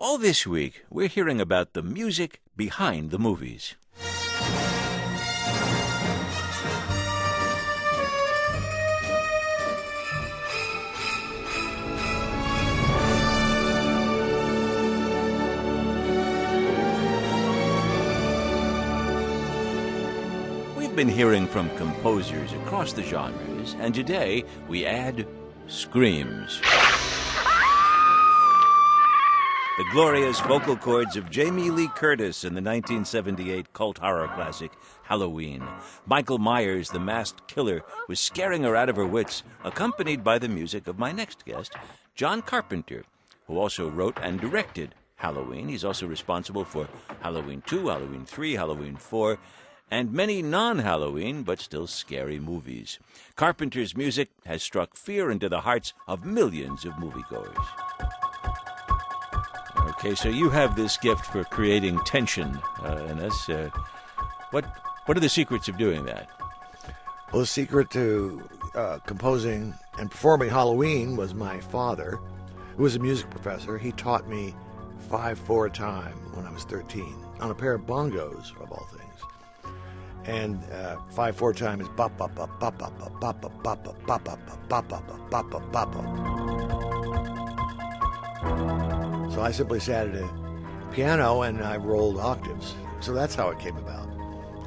All this week, we're hearing about the music behind the movies. We've been hearing from composers across the genres, and today we add screams. The glorious vocal cords of Jamie Lee Curtis in the 1978 cult horror classic Halloween. Michael Myers, the masked killer, was scaring her out of her wits, accompanied by the music of my next guest, John Carpenter, who also wrote and directed Halloween. He's also responsible for Halloween 2, Halloween 3, Halloween 4, and many non-Halloween but still scary movies. Carpenter's music has struck fear into the hearts of millions of moviegoers. Okay, so you have this gift for creating tension in us. What are the secrets of doing that? Well, the secret to composing and performing Halloween was my father, who was a music professor. He taught me 5/4 time when I was 13 on a pair of bongos, of all things. And 5/4 time is bop bop bop bop bop bop bop bop bop bop bop bop bop bop bop bop. So I simply sat at a piano and I rolled octaves. So that's how it came about.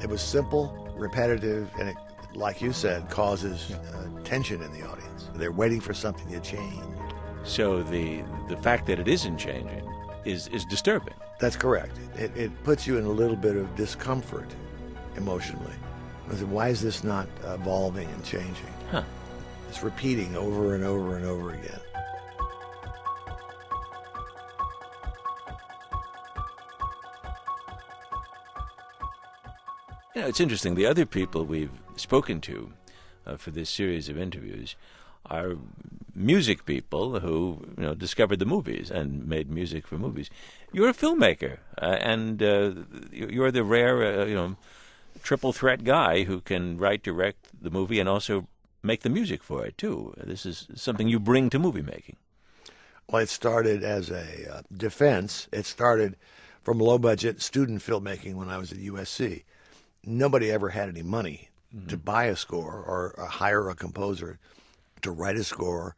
It was simple, repetitive, and it, like you said, causes tension in the audience. They're waiting for something to change. So the fact that it isn't changing is disturbing. That's correct. It puts you in a little bit of discomfort emotionally. Why is this not evolving and changing? Huh. It's repeating over and over and over again. You know, it's interesting. The other people we've spoken to for this series of interviews are music people who, discovered the movies and made music for movies. You're a filmmaker, and you're the rare, triple threat guy who can write, direct the movie, and also make the music for it too. This is something you bring to movie making. Well, it started as a defense. It started from low-budget student filmmaking when I was at USC. Nobody ever had any money to buy a score or hire a composer to write a score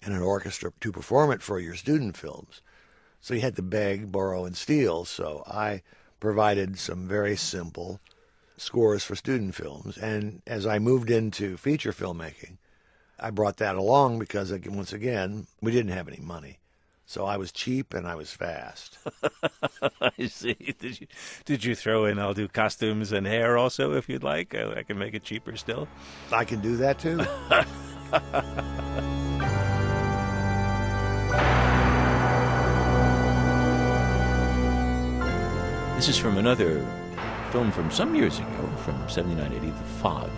and an orchestra to perform it for your student films. So you had to beg, borrow, and steal. So I provided some very simple scores for student films. And as I moved into feature filmmaking, I brought that along because, once again, we didn't have any money. So I was cheap and I was fast. I see. Did you throw in, I'll do costumes and hair also if you'd like? I can make it cheaper still. I can do that too. This is from another film from some years ago, from 79-80, The Fog.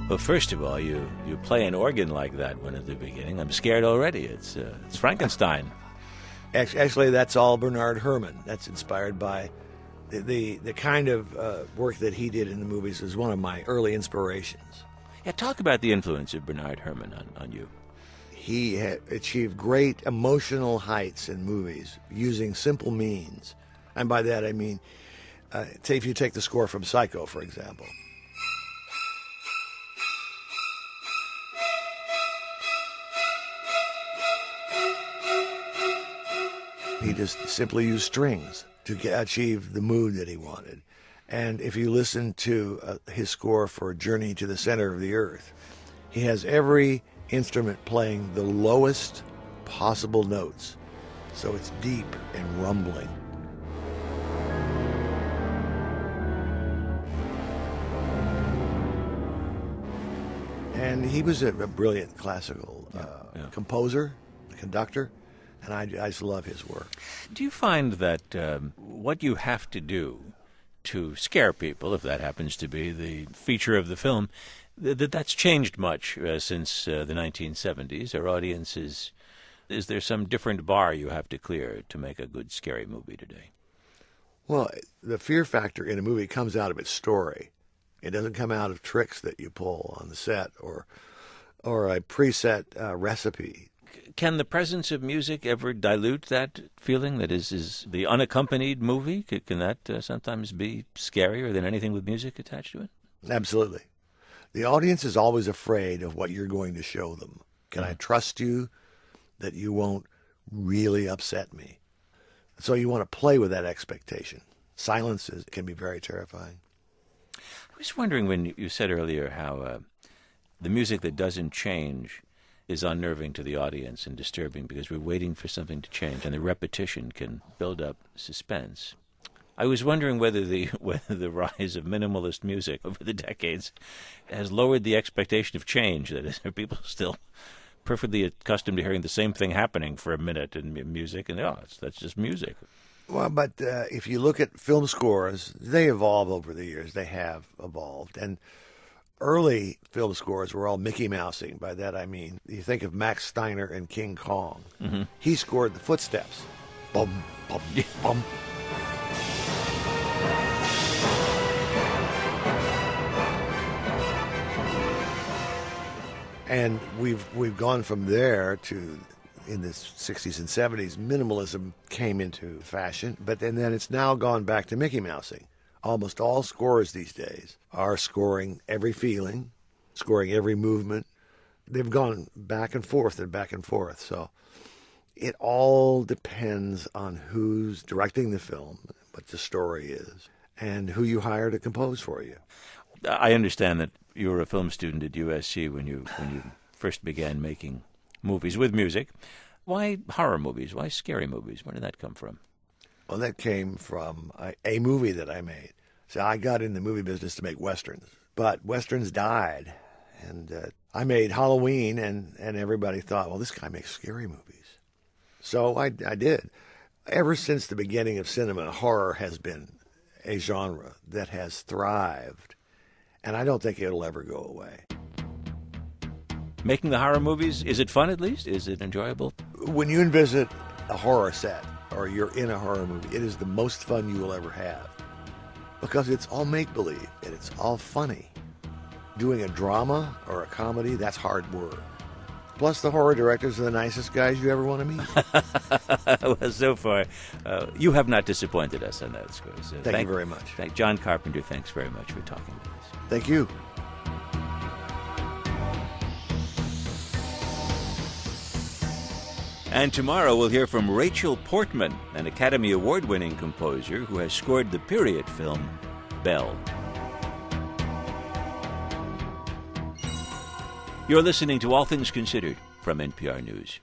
Well, first of all, you play an organ like that one at the beginning. I'm scared already. It's Frankenstein. Actually, that's all Bernard Herrmann. That's inspired by the kind of work that he did in the movies is one of my early inspirations. Yeah, talk about the influence of Bernard Herrmann on you. He had achieved great emotional heights in movies using simple means. And by that I mean, say if you take the score from Psycho, for example. He just simply used strings to achieve the mood that he wanted. And if you listen to his score for Journey to the Center of the Earth, he has every instrument playing the lowest possible notes. So it's deep and rumbling. And he was a brilliant classical composer, conductor. And I just love his work. Do you find that what you have to do to scare people, if that happens to be the feature of the film, that's changed much since the 1970s? Our audiences, is there some different bar you have to clear to make a good scary movie today? Well, the fear factor in a movie comes out of its story. It doesn't come out of tricks that you pull on the set or a preset recipe. Can the presence of music ever dilute that feeling? That is the unaccompanied movie? Can that sometimes be scarier than anything with music attached to it? Absolutely. The audience is always afraid of what you're going to show them. Can I trust you that you won't really upset me? So you want to play with that expectation. Silences can be very terrifying. I was wondering when you said earlier how the music that doesn't change is unnerving to the audience and disturbing because we're waiting for something to change, and the repetition can build up suspense. I was wondering whether the rise of minimalist music over the decades has lowered the expectation of change. That is, are people still perfectly accustomed to hearing the same thing happening for a minute in music, and that's just music. Well, but if you look at film scores, they evolve over the years. They have evolved, and early film scores were all Mickey Mousing. By that I mean, you think of Max Steiner and King Kong. Mm-hmm. He scored the footsteps. Bum, bum, bum. And we've gone from there to, in the 60s and 70s, minimalism came into fashion, but then it's now gone back to Mickey Mousing. Almost all scores these days are scoring every feeling, scoring every movement. They've gone back and forth and back and forth. So it all depends on who's directing the film, what the story is, and who you hire to compose for you. I understand that you were a film student at USC when you first began making movies with music. Why horror movies? Why scary movies? Where did that come from? Well, that came from a movie that I made. So I got in the movie business to make Westerns, but Westerns died. And I made Halloween, and everybody thought, well, this guy makes scary movies. So I did. Ever since the beginning of cinema, horror has been a genre that has thrived, and I don't think it'll ever go away. Making the horror movies, is it fun at least? Is it enjoyable? When you visit a horror set or you're in a horror movie, it is the most fun you will ever have because it's all make-believe and it's all funny. Doing a drama or a comedy, that's hard work. Plus, the horror directors are the nicest guys you ever want to meet. Well, so far, you have not disappointed us on that score. So thank you very much. John Carpenter, thanks very much for talking with us. Thank you. And tomorrow we'll hear from Rachel Portman, an Academy Award-winning composer who has scored the period film Belle. You're listening to All Things Considered from NPR News.